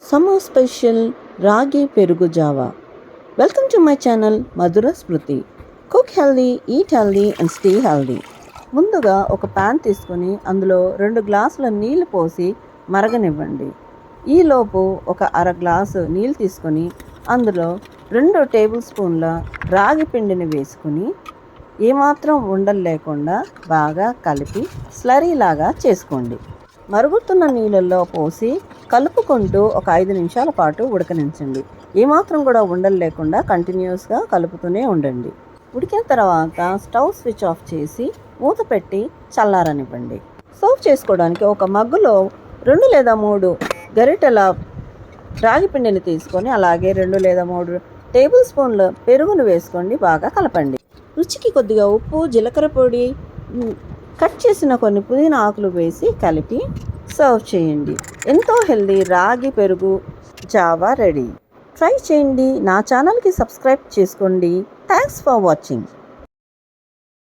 Summer special రాగి పెరుగు జావా. Welcome to my channel Madhura Smriti. Cook healthy, eat healthy and stay healthy. ముందుగా ఒక ప్యాన్ తీసుకొని అందులో 2 గ్లాసుల నీళ్లు పోసి మరగనివ్వండి. ఈలోపు ఒక అర గ్లాసు నీళ్ళు తీసుకొని అందులో 2 టేబుల్ స్పూన్ల రాగి పిండిని వేసుకుని ఏమాత్రం ఉండలు లేకుండా బాగా కలిపి స్లరీలాగా చేసుకోండి. మరుగుతున్న నీళ్ళల్లో పోసి కలుపుకుంటూ ఒక 5 నిమిషాల పాటు ఉడకనించండి. ఏమాత్రం కూడా ఉండలు లేకుండా కంటిన్యూస్గా కలుపుతూనే ఉండండి. ఉడికిన తర్వాత స్టవ్ స్విచ్ ఆఫ్ చేసి మూత పెట్టి చల్లారనివ్వండి. సర్వ్ చేసుకోవడానికి ఒక మగ్గులో 2 లేదా 3 గరిటెల రాగి పిండిని తీసుకొని అలాగే 2 లేదా 3 టేబుల్ స్పూన్ల పెరుగును వేసుకోండి. బాగా కలపండి. రుచికి కొద్దిగా ఉప్పు, జీలకర్ర పొడి, కట్ చేసిన కొన్ని పుదీనా ఆకులు వేసి కలిపి సర్వ్ చేయండి. ఎంతో హెల్దీ రాగి పెరుగు జావా రెడీ. ట్రై చేయండి. నా ఛానల్కి సబ్స్క్రైబ్ చేసుకోండి. Thanks for watching.